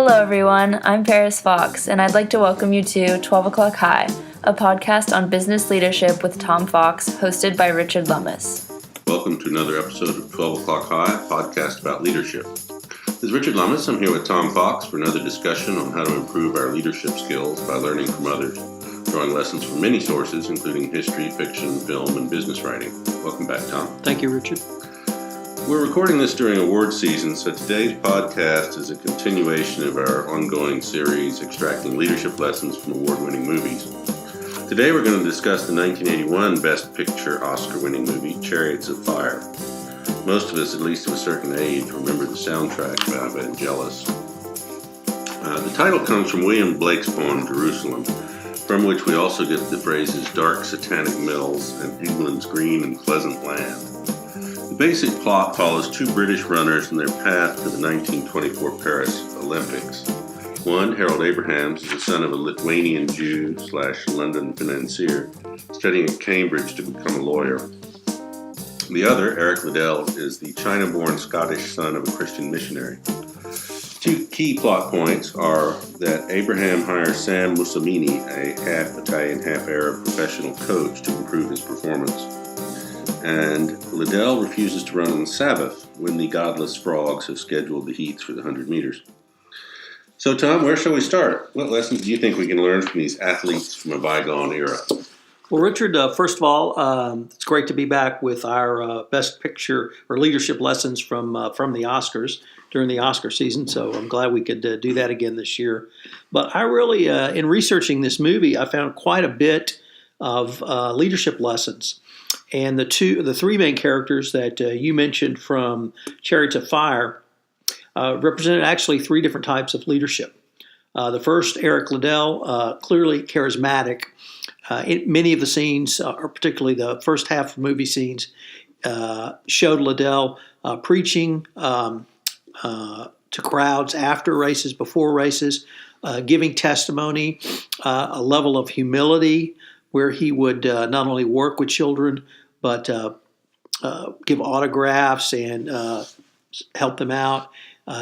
Hello everyone, I'm Paris Fox, and I'd like to welcome you to 12 O'Clock High, a podcast on business leadership with Tom Fox, hosted by Richard Lummis. Welcome to another episode of 12 O'Clock High, a podcast about leadership. This is Richard Lummis. I'm here with Tom Fox for another discussion on how to improve our leadership skills by learning from others, drawing lessons from many sources, including history, fiction, film, and business writing. Welcome back, Tom. Thank you, Richard. We're recording this during award season, so today's podcast is a continuation of our ongoing series, Extracting Leadership Lessons from Award-Winning Movies. Today we're going to discuss the 1981 Best Picture Oscar-winning movie, Chariots of Fire. Most of us, at least of a certain age, remember the soundtrack by Vangelis. The title comes from William Blake's poem, Jerusalem, from which we also get the phrases dark satanic mills and England's green and pleasant land. The basic plot follows two British runners in their path to the 1924 Paris Olympics. One, Harold Abrahams, is the son of a Lithuanian Jew/London financier studying at Cambridge to become a lawyer. The other, Eric Liddell, is the China-born Scottish son of a Christian missionary. Two key plot points are that Abraham hires Sam Musamini, a half-Italian, half-Arab professional coach, to improve his performance. And Liddell refuses to run on the Sabbath when the godless frogs have scheduled the heats for the 100 meters. So, Tom, where shall we start? What lessons do you think we can learn from these athletes from a bygone era? Well, Richard, first of all, it's great to be back with our Best Picture or Leadership Lessons from the Oscars during the Oscar season. So I'm glad we could do that again this year. But I really, in researching this movie, I found quite a bit of leadership lessons. And the three main characters that you mentioned from Chariots of Fire represented actually three different types of leadership. The first, Eric Liddell, clearly charismatic. Many of the scenes, or particularly the first half of movie scenes, showed Liddell preaching to crowds after races, before races, giving testimony, a level of humility where he would not only work with children, but give autographs and help them out.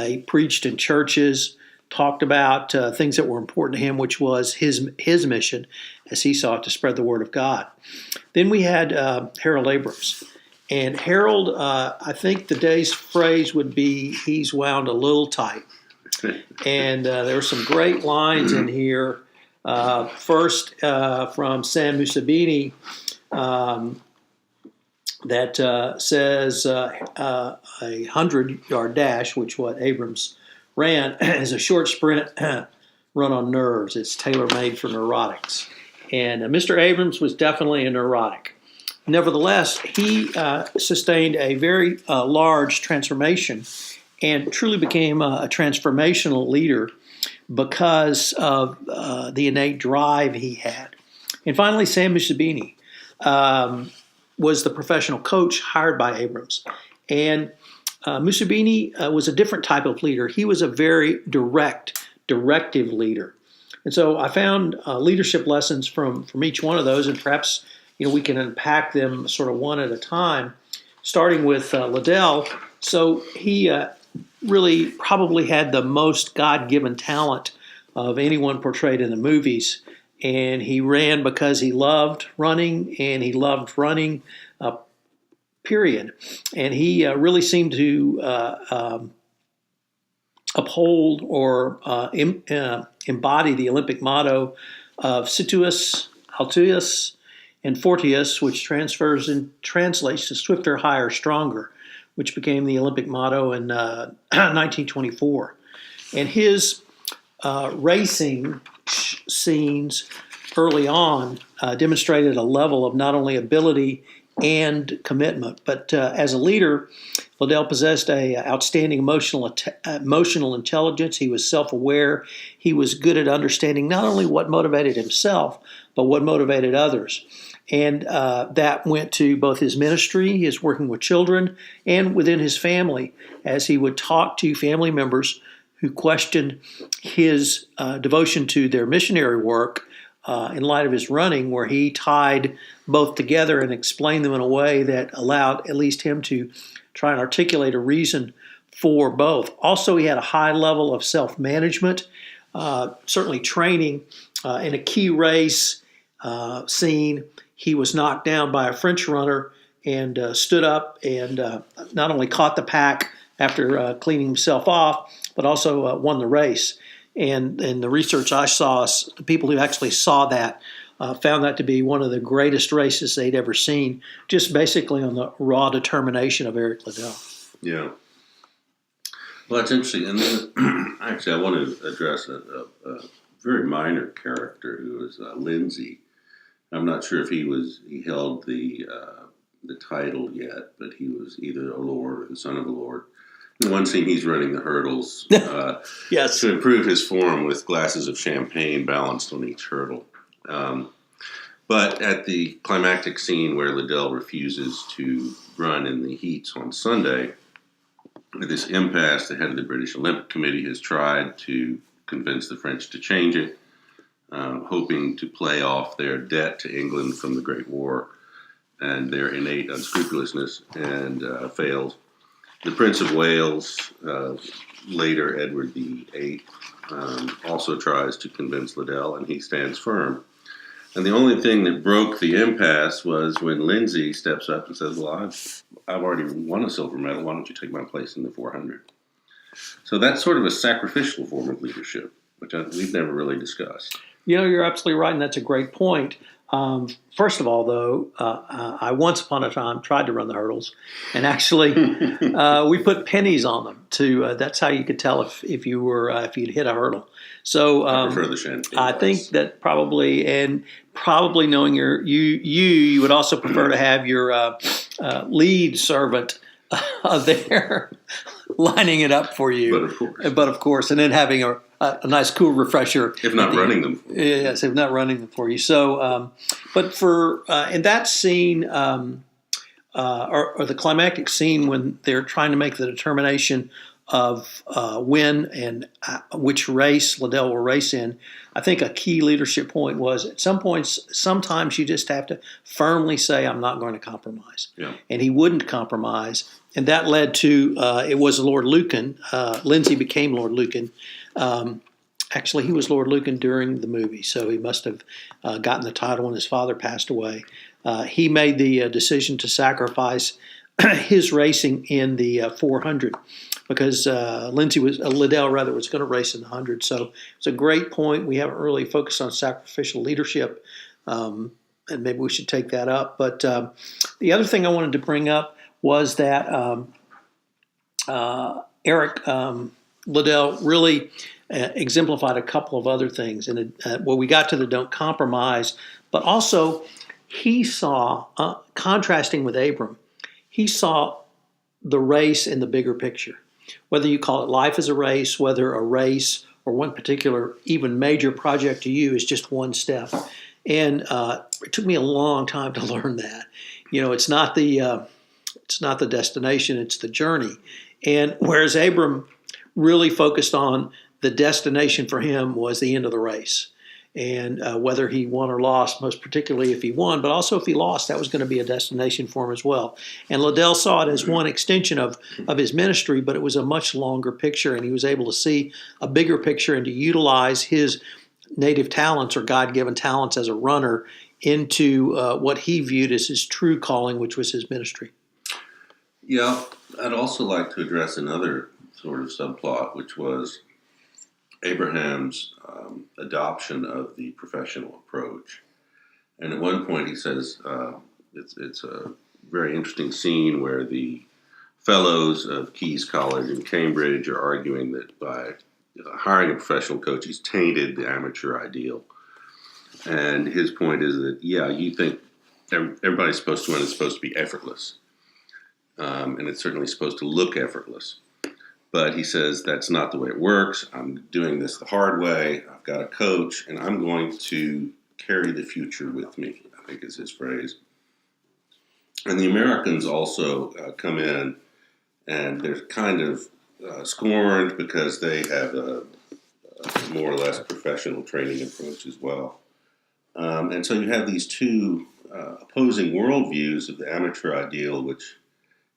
He preached in churches, talked about things that were important to him, which was his mission as he sought to spread the word of God. Then we had Harold Abrams. And Harold, I think today's phrase would be, he's wound a little tight. And there were some great lines in here. First, from Sam Musamini, that says a 100-yard dash, which what Abrams ran, is a short sprint run on nerves. It's tailor-made for neurotics. And Mr. Abrams was definitely a neurotic. Nevertheless, he sustained a very large transformation and truly became a transformational leader because of the innate drive he had. And finally, Sam Musamini was the professional coach hired by Abrams. And Musamini was a different type of leader. He was a very directive leader. And so I found leadership lessons from each one of those, and perhaps we can unpack them sort of one at a time, starting with Liddell. So he really probably had the most God-given talent of anyone portrayed in the movies. And he ran because he loved running, and he loved running, period. And he really seemed to uphold or embody the Olympic motto of Situus, Altius, and Fortius, which translates to swifter, higher, stronger, which became the Olympic motto in 1924. And his racing scenes early on demonstrated a level of not only ability and commitment, but as a leader, Liddell possessed a outstanding emotional intelligence. He was self-aware. He was good at understanding not only what motivated himself, but what motivated others. And that went to both his ministry, his working with children, and within his family, as he would talk to family members who questioned his devotion to their missionary work in light of his running, where he tied both together and explained them in a way that allowed at least him to try and articulate a reason for both. Also, he had a high level of self-management, certainly training in a key race scene. He was knocked down by a French runner and stood up and not only caught the pack after cleaning himself off, but also won the race. And the research I saw, the people who actually saw that found that to be one of the greatest races they'd ever seen, just basically on the raw determination of Eric Liddell. Yeah. Well, that's interesting. And then, actually, I want to address a very minor character who was Lindsay. I'm not sure if he held the title yet, but he was either a lord or the son of a lord. In one scene, he's running the hurdles Yes. to improve his form with glasses of champagne balanced on each hurdle. But at the climactic scene where Liddell refuses to run in the heats on Sunday, with this impasse, the head of the British Olympic Committee has tried to convince the French to change it, hoping to play off their debt to England from the Great War and their innate unscrupulousness, and failed. The Prince of Wales, later Edward VIII, also tries to convince Liddell, and he stands firm. And the only thing that broke the impasse was when Lindsay steps up and says, well, I've already won a silver medal. Why don't you take my place in the 400? So that's sort of a sacrificial form of leadership, which we've never really discussed. You're absolutely right, and that's a great point. First of all, though, I once upon a time tried to run the hurdles, and actually we put pennies on them. That's how you could tell if you'd hit a hurdle. So I prefer the champagne. I think that probably knowing you would also prefer to have your lead servant there lining it up for you. But of course, and then having a nice cool refresher. If not running them. Yes, if not running them for you. So, but for in that scene, or the climactic scene when they're trying to make the determination of when and which race Liddell will race in, I think a key leadership point was at some points, sometimes you just have to firmly say, I'm not going to compromise. Yeah. And he wouldn't compromise. And that led to, it was Lord Lucan. Lindsay became Lord Lucan. Actually, he was Lord Lucan during the movie, so he must have gotten the title when his father passed away. He made the decision to sacrifice his racing in the 400 because Liddell was going to race in the 100. So it's a great point. We haven't really focused on sacrificial leadership, and maybe we should take that up. But the other thing I wanted to bring up was that Eric Liddell really exemplified a couple of other things. And we got to the don't compromise, but also he saw, contrasting with Abram, he saw the race in the bigger picture. Whether you call it life as a race, whether a race or one particular even major project to you is just one step. And it took me a long time to learn that. It's not the destination, it's the journey. And whereas Abram really focused on the destination for him was the end of the race. And whether he won or lost, most particularly if he won, but also if he lost, that was going to be a destination for him as well. And Liddell saw it as one extension of his ministry, but it was a much longer picture, and he was able to see a bigger picture and to utilize his native talents or God-given talents as a runner into what he viewed as his true calling, which was his ministry. Yeah, I'd also like to address another sort of subplot, which was Abraham's adoption of the professional approach. And at one point he says, it's a very interesting scene where the fellows of Key's College in Cambridge are arguing that by hiring a professional coach, he's tainted the amateur ideal. And his point is that, you think everybody's supposed to win, it's supposed to be effortless. And it's certainly supposed to look effortless. But he says that's not the way it works. I'm doing this the hard way. I've got a coach, and I'm going to carry the future with me, I think is his phrase. And the Americans also come in, and they're kind of scorned because they have a more or less professional training approach as well. And so you have these two opposing worldviews of the amateur ideal, which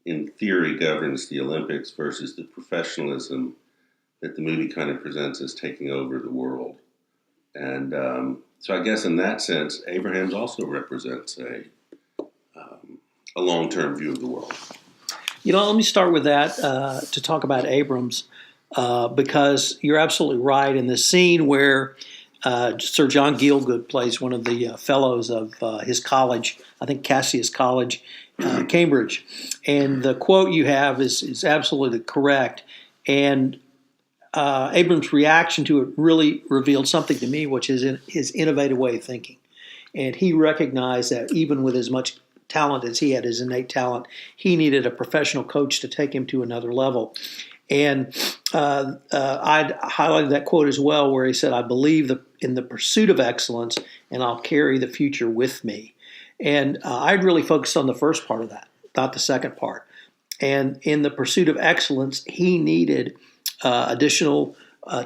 in theory, governs the Olympics versus the professionalism that the movie kind of presents as taking over the world. And so I guess in that sense, Abrahams also represents a long-term view of the world. Let me start with that to talk about Abrams, because you're absolutely right. In the scene where Sir John Gielgud plays one of the fellows of his college, I think Cassius College, Cambridge, and the quote you have is absolutely correct. And Abrams' reaction to it really revealed something to me, which is his innovative way of thinking. And he recognized that even with as much talent as he had, his innate talent, he needed a professional coach to take him to another level. And I'd highlighted that quote as well, where he said, "I believe in the pursuit of excellence, and I'll carry the future with me." And I'd really focused on the first part of that, not the second part. And in the pursuit of excellence, he needed additional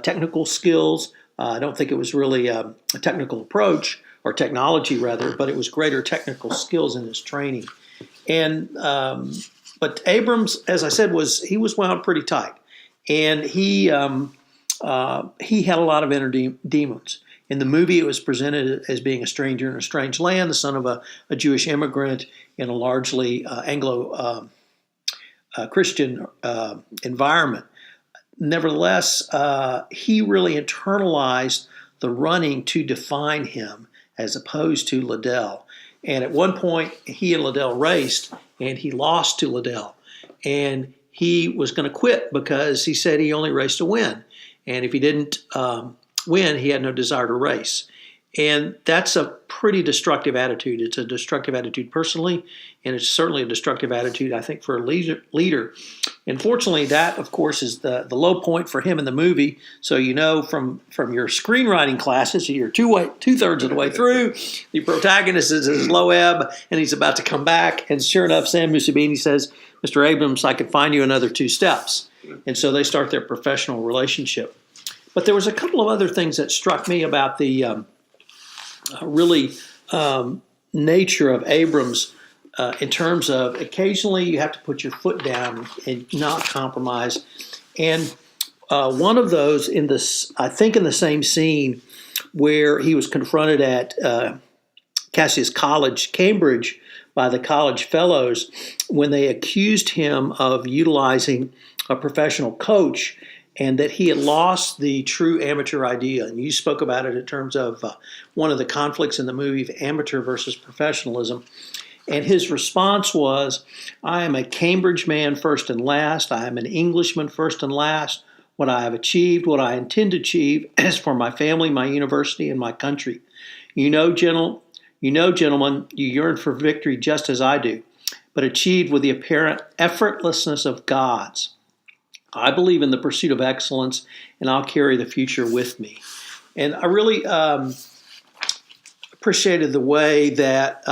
technical skills. I don't think it was really a technical approach, or technology rather, but it was greater technical skills in his training. And but Abrams, as I said, he was wound pretty tight, and he had a lot of inner demons. In the movie, it was presented as being a stranger in a strange land, the son of a Jewish immigrant in a largely Anglo Christian environment. Nevertheless, he really internalized the running to define him, as opposed to Liddell. And at one point, he and Liddell raced, and he lost to Liddell. And he was going to quit because he said he only raced to win. And if he didn't win, he had no desire to race. And that's a pretty destructive attitude. It's a destructive attitude personally, and it's certainly a destructive attitude, I think, for a leader. And fortunately, that, of course, is the low point for him in the movie. So from your screenwriting classes, you're two-thirds of the way through, the protagonist is his low ebb, and he's about to come back. And sure enough, Sam Musabini says, "Mr. Abrams, I can find you another 2 steps." And so they start their professional relationship. But there was a couple of other things that struck me about the nature of Abrams in terms of occasionally you have to put your foot down and not compromise. And one of those I think in the same scene where he was confronted at Cassius College, Cambridge, by the college fellows when they accused him of utilizing a professional coach, and that he had lost the true amateur idea. And you spoke about it in terms of one of the conflicts in the movie of amateur versus professionalism. And his response was, "I am a Cambridge man first and last. I am an Englishman first and last. What I have achieved, what I intend to achieve, is for my family, my university, and my country. Gentlemen, you yearn for victory just as I do, but achieved with the apparent effortlessness of God's. I believe in the pursuit of excellence, and I'll carry the future with me." And I really appreciated the way that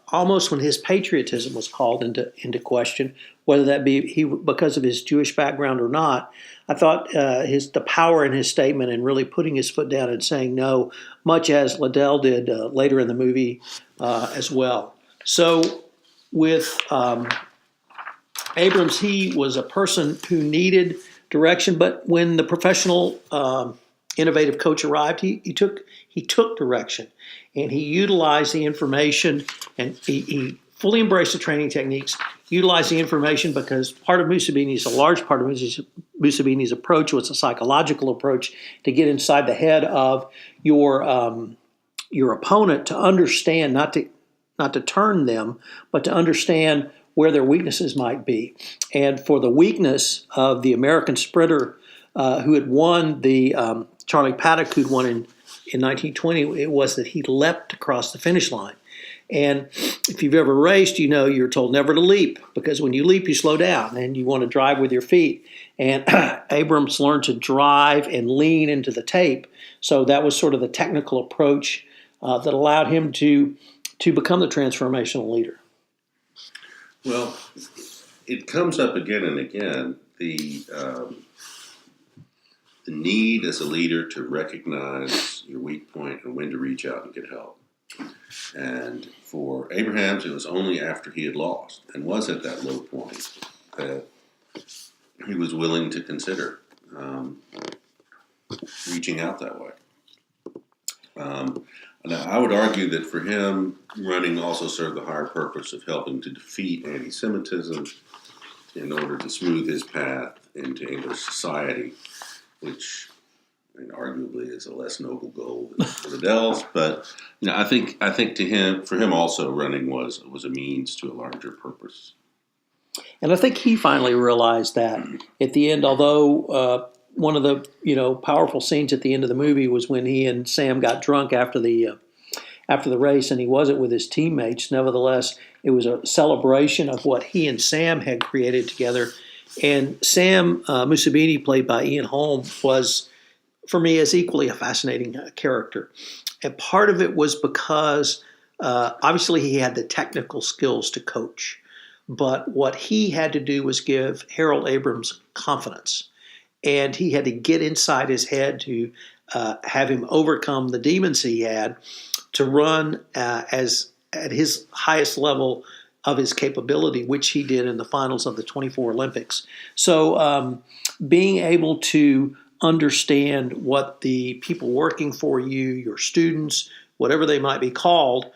almost when his patriotism was called into question, whether that be because of his Jewish background or not, I thought the power in his statement and really putting his foot down and saying no, much as Liddell did later in the movie as well. So with Abrams, he was a person who needed direction, but when the professional innovative coach arrived, he took direction, and he utilized the information, and he fully embraced the training techniques, utilized the information, because a large part of Musabini's approach was a psychological approach to get inside the head of your opponent, to understand, not to turn them, but to understand where their weaknesses might be. And for the weakness of the American sprinter who had won the Charlie Paddock, who'd won in 1920, it was that he leapt across the finish line. And if you've ever raced, you're told never to leap, because when you leap, you slow down and you want to drive with your feet. And Abrams learned to drive and lean into the tape. So that was sort of the technical approach that allowed him to become the transformational leader. Well, it comes up again and again, the need as a leader to recognize your weak point and when to reach out and get help. And for Abrahams, it was only after he had lost and was at that low point that he was willing to consider reaching out that way. Now, I would argue that for him, running also served the higher purpose of helping to defeat anti-Semitism in order to smooth his path into English society, which arguably is a less noble goal than Liddell's. But I think for him also, running was a means to a larger purpose. And I think he finally realized that at the end, although one of the powerful scenes at the end of the movie was when he and Sam got drunk after the race, and he wasn't with his teammates. Nevertheless, it was a celebration of what he and Sam had created together. And Sam Musabini, played by Ian Holm, was, for me, as equally a fascinating character. And part of it was because obviously he had the technical skills to coach, but what he had to do was give Harold Abrams confidence. And he had to get inside his head to have him overcome the demons he had to run at his highest level of his capability, which he did in the finals of the 24 Olympics. So being able to understand what the people working for you, your students, whatever they might be called,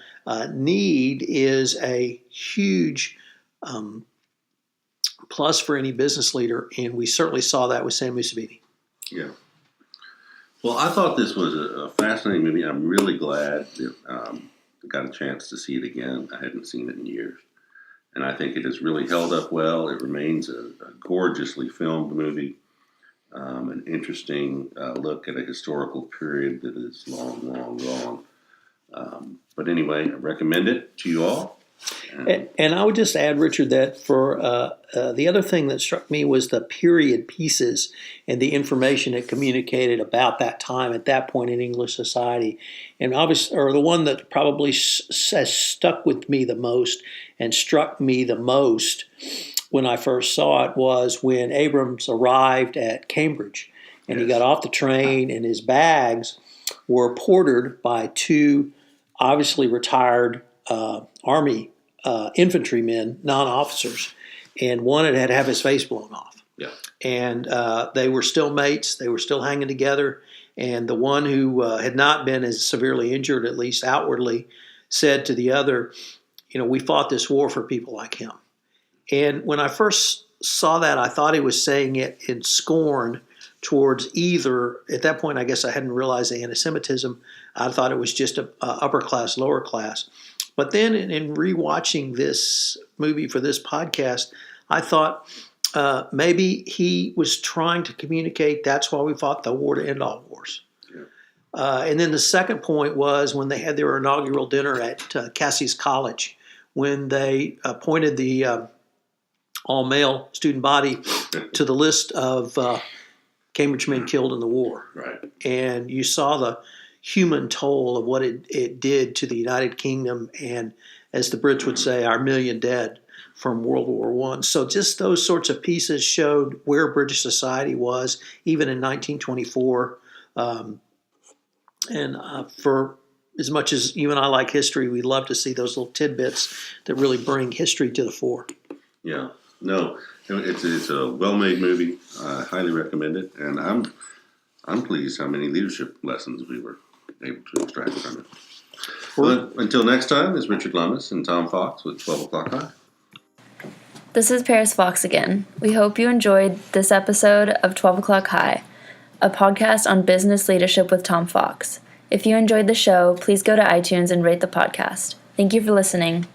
need is a huge plus for any business leader, and we certainly saw that with Sam Musabini. Yeah. Well, I thought this was a fascinating movie. I'm really glad that I got a chance to see it again. I hadn't seen it in years. And I think it has really held up well. It remains a gorgeously filmed movie, an interesting look at a historical period that is long, long gone. But anyway, I recommend it to you all. And I would just add, Richard, that for the other thing that struck me was the period pieces and the information it communicated about that time at that point in English society. And obviously, or the one that probably has stuck with me the most and struck me the most when I first saw it was when Abrams arrived at Cambridge and he got off the train and his bags were portered by two obviously retired Army infantrymen, non-officers, and one had to have his face blown off. Yeah. And they were still mates. They were still hanging together. And the one who had not been as severely injured, at least outwardly, said to the other, we fought this war for people like him. And when I first saw that, I thought he was saying it in scorn towards either, at that point, I guess I hadn't realized the anti-Semitism. I thought it was just a upper class, lower class. But then in rewatching this movie for this podcast, I thought maybe he was trying to communicate that's why we fought the war to end all wars. Yeah. And then the second point was when they had their inaugural dinner at Cassie's College, when they appointed the all-male student body to the list of Cambridge men killed in the war. Right. And you saw the human toll of what it did to the United Kingdom and, as the Brits would say, our million dead from World War I. So just those sorts of pieces showed where British society was, even in 1924. For as much as you and I like history, we love to see those little tidbits that really bring history to the fore. Yeah. No, it's a well-made movie. I highly recommend it. And I'm pleased how many leadership lessons we were able to extract from it. Well, until next time, it's Richard Lummis and Tom Fox with 12 O'Clock High. This is Paris Fox again. We hope you enjoyed this episode of 12 O'Clock High, a podcast on business leadership with Tom Fox. If you enjoyed the show, please go to iTunes and rate the podcast. Thank you for listening.